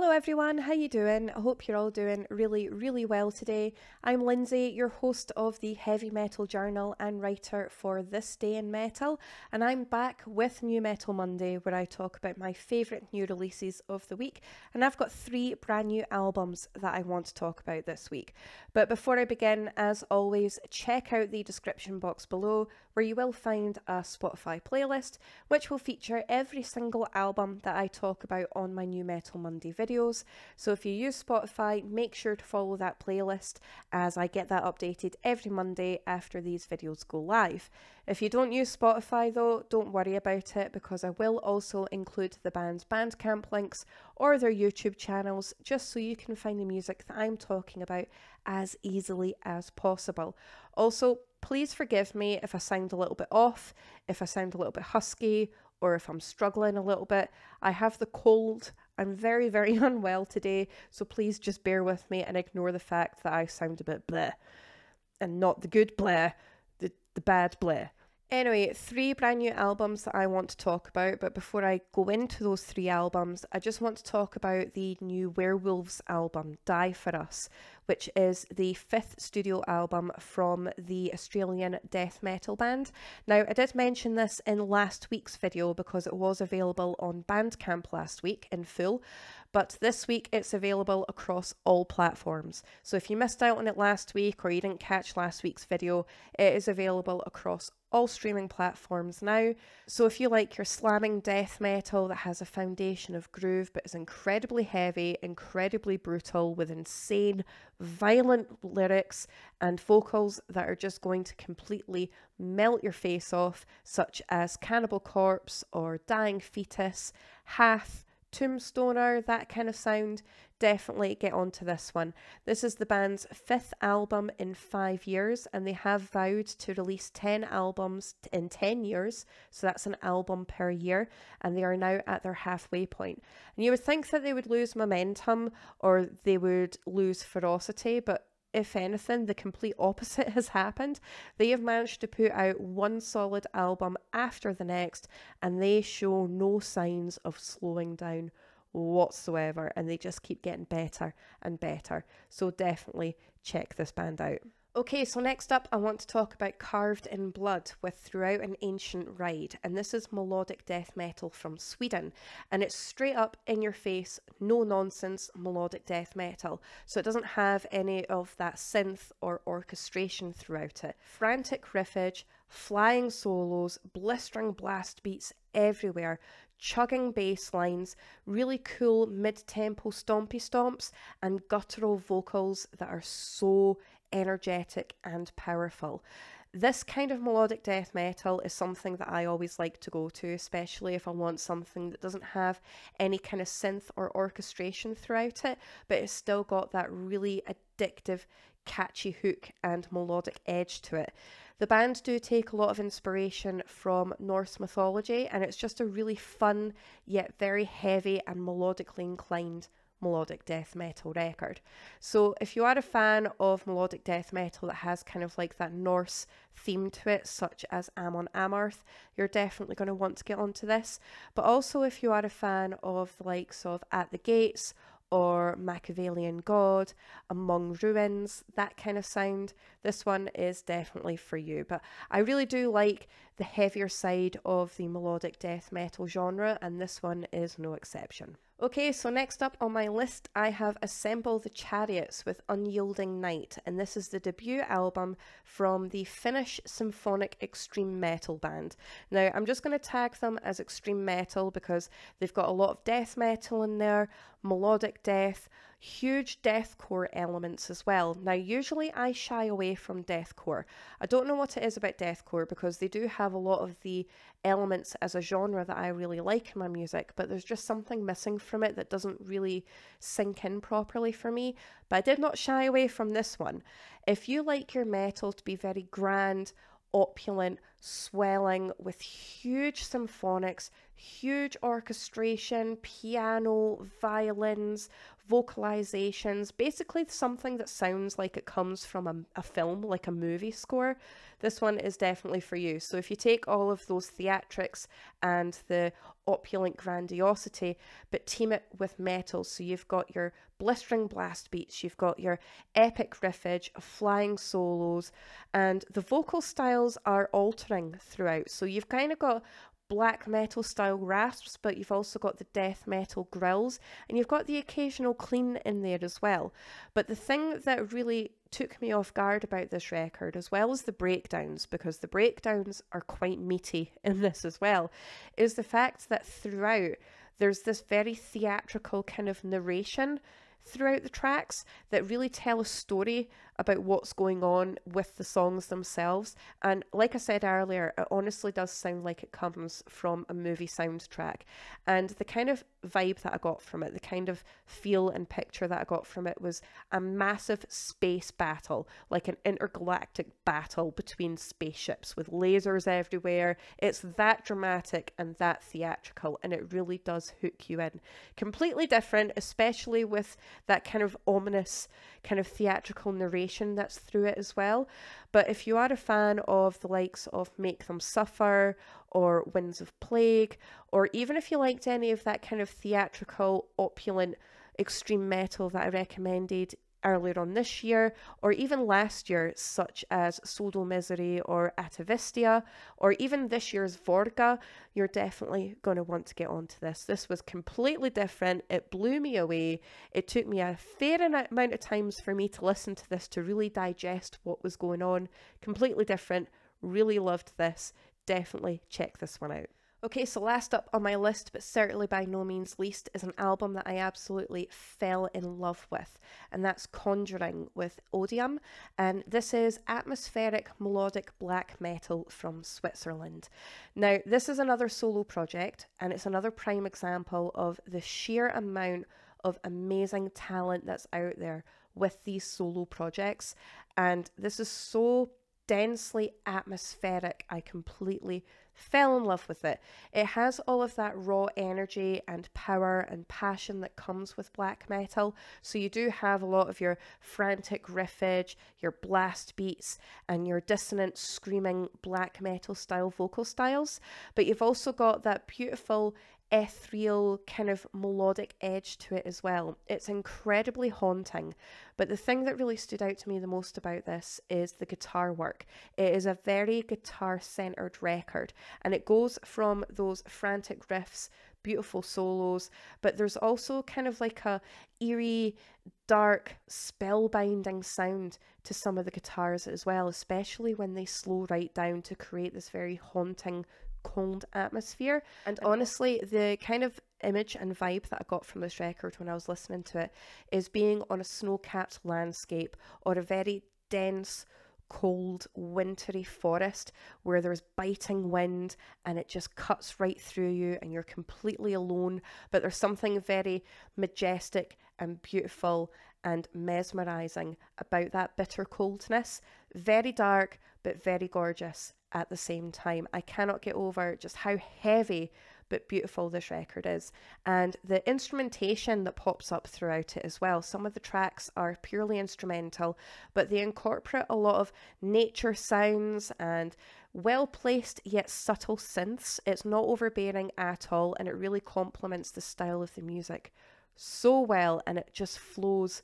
Hello everyone, how you doing? I hope you're all doing really well today. I'm Lindsay, your host of the Heavy Metal Journal and writer for This Day in Metal, and I'm back with New Metal Monday where I talk about my favourite new releases of the week, and I've got 3 brand new albums that I want to talk about this week. But before I begin, as always, check out the description box below where you will find a Spotify playlist which will feature every single album that I talk about on my New Metal Monday videos. So if you use Spotify, make sure to follow that playlist as I get that updated every Monday after these videos go live. If you don't use Spotify though, don't worry about it because I will also include the band's Bandcamp links or their YouTube channels just so you can find the music that I'm talking about as easily as possible. Also, please forgive me if I sound a little bit off, if I sound a little bit husky, or if I'm struggling a little bit. I have the cold. I'm very unwell today, so please just bear with me and ignore the fact that I sound a bit bleh. And not the good bleh, the bad bleh. Anyway, 3 brand new albums that I want to talk about, but before I go into those 3 albums, I just want to talk about the new Werewolves album, Die For Us, which is the 5th studio album from the Australian death metal band. Now, I did mention this in last week's video because it was available on Bandcamp last week in full, but this week it's available across all platforms. So if you missed out on it last week or you didn't catch last week's video, it is available across all streaming platforms now. So if you like your slamming death metal that has a foundation of groove but is incredibly heavy, incredibly brutal, with insane, violent lyrics and vocals that are just going to completely melt your face off, such as Cannibal Corpse or Dying Fetus, Hath, Tombstoner, that kind of sound, definitely get onto this one. This is the band's 5th album in 5 years, and they have vowed to release 10 albums in 10 years, so that's an album per year, and they are now at their halfway point. And you would think that they would lose momentum or they would lose ferocity, but if anything, the complete opposite has happened. They have managed to put out one solid album after the next, and they show no signs of slowing down whatsoever, and they just keep getting better and better. So definitely check this band out. Okay, so next up I want to talk about Carved in Blood with Throughout an Ancient Ride, and this is melodic death metal from Sweden, and it's straight up in your face, no nonsense melodic death metal, so it doesn't have any of that synth or orchestration throughout it. Frantic riffage, flying solos, blistering blast beats everywhere, chugging bass lines, really cool mid-tempo stompy stomps, and guttural vocals that are so energetic and powerful. This kind of melodic death metal is something that I always like to go to, especially if I want something that doesn't have any kind of synth or orchestration throughout it, but it's still got that really addictive, catchy hook and melodic edge to it. The band do take a lot of inspiration from Norse mythology, and it's just a really fun yet very heavy and melodically inclined melodic death metal record. So if you are a fan of melodic death metal that has kind of like that Norse theme to it, such as Amon Amarth, you're definitely going to want to get onto this. But also if you are a fan of the likes of At the Gates or Machiavellian God, Among Ruins, that kind of sound, this one is definitely for you. But I really do like the heavier side of the melodic death metal genre, and this one is no exception. Okay, so next up on my list I have Assemble the Chariots with Unyielding Night, and this is the debut album from the Finnish symphonic extreme metal band. Now I'm just going to tag them as extreme metal because they've got a lot of death metal in there, melodic death, huge deathcore elements as well. Now usually I shy away from deathcore. I don't know what it is about deathcore because they do have a lot of the elements as a genre that I really like in my music, but there's just something missing from it that doesn't really sink in properly for me. But I did not shy away from this one. If you like your metal to be very grand, opulent, swelling, with huge symphonics, huge orchestration, piano, violins, vocalizations, basically something that sounds like it comes from a film, like a movie score, this one is definitely for you. So if you take all of those theatrics and the opulent grandiosity, but team it with metal, so you've got your blistering blast beats, you've got your epic riffage, flying solos, and the vocal styles are altering throughout. So you've kind of got black metal style rasps, but you've also got the death metal grills, and you've got the occasional clean in there as well. But the thing that really took me off guard about this record, as well as the breakdowns, because the breakdowns are quite meaty in this as well, is the fact that throughout there's this very theatrical kind of narration throughout the tracks that really tell a story about what's going on with the songs themselves. And like I said earlier, it honestly does sound like it comes from a movie soundtrack. And the kind of vibe that I got from it, the kind of feel and picture that I got from it, was a massive space battle, like an intergalactic battle between spaceships with lasers everywhere. It's that dramatic and that theatrical, and it really does hook you in. Completely different, especially with that kind of ominous kind of theatrical narration that's through it as well. But if you are a fan of the likes of Make Them Suffer or Winds of Plague, or even if you liked any of that kind of theatrical, opulent, extreme metal that I recommended earlier on this year, or even last year, such as Soldo Misery or Atavistia, or even this year's Vorga, you're definitely going to want to get onto this. This was completely different. It blew me away. It took me a fair amount of times for me to listen to this to really digest what was going on. Completely different. Really loved this. Definitely check this one out. Okay, so last up on my list, but certainly by no means least, is an album that I absolutely fell in love with, and that's Conjuring with Odium, and this is atmospheric melodic black metal from Switzerland. Now, this is another solo project, and it's another prime example of the sheer amount of amazing talent that's out there with these solo projects, and this is so densely atmospheric. I completely fell in love with it. It has all of that raw energy and power and passion that comes with black metal. So you do have a lot of your frantic riffage, your blast beats, and your dissonant, screaming black metal style vocal styles. But you've also got that beautiful ethereal kind of melodic edge to it as well. It's incredibly haunting, but the thing that really stood out to me the most about this is the guitar work. It is a very guitar centered record, and it goes from those frantic riffs, beautiful solos, but there's also kind of like a eerie, dark, spellbinding sound to some of the guitars as well, especially when they slow right down to create this very haunting, cold atmosphere. And honestly, the kind of image and vibe that I got from this record when I was listening to it is being on a snow-capped landscape or a very dense, cold, wintry forest where there's biting wind and it just cuts right through you and you're completely alone, but there's something very majestic and beautiful and mesmerizing about that bitter coldness. Very dark, but very gorgeous at the same time. I cannot get over just how heavy but beautiful this record is, and the instrumentation that pops up throughout it as well. Some of the tracks are purely instrumental, but they incorporate a lot of nature sounds and well placed yet subtle synths. It's not overbearing at all, and it really complements the style of the music so well, and it just flows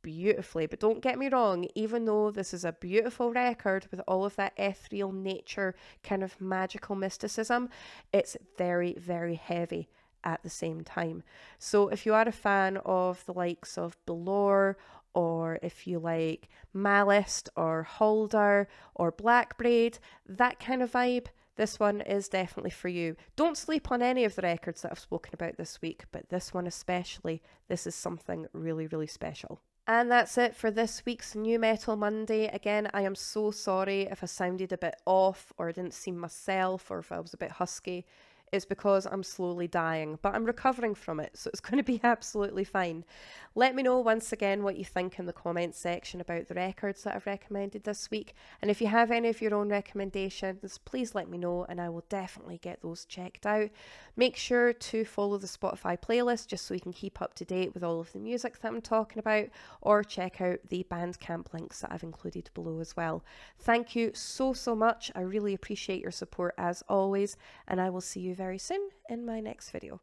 beautifully. But don't get me wrong, even though this is a beautiful record with all of that ethereal nature, kind of magical mysticism, it's very, very heavy at the same time. So if you are a fan of the likes of Belore, or if you like Malist or Halder or Blackbraid, that kind of vibe, this one is definitely for you. Don't sleep on any of the records that I've spoken about this week, but this one especially, this is something really, really special. And that's it for this week's New Metal Monday. Again, I am so sorry if I sounded a bit off or I didn't seem myself or if I was a bit husky. it's because I'm slowly dying, but I'm recovering from it, so it's going to be absolutely fine. Let me know once again what you think in the comments section about the records that I've recommended this week, and if you have any of your own recommendations, please let me know and I will definitely get those checked out. Make sure to follow the Spotify playlist just so you can keep up to date with all of the music that I'm talking about, or check out the Bandcamp links that I've included below as well. Thank you so much. I really appreciate your support as always, and I will see you very soon in my next video.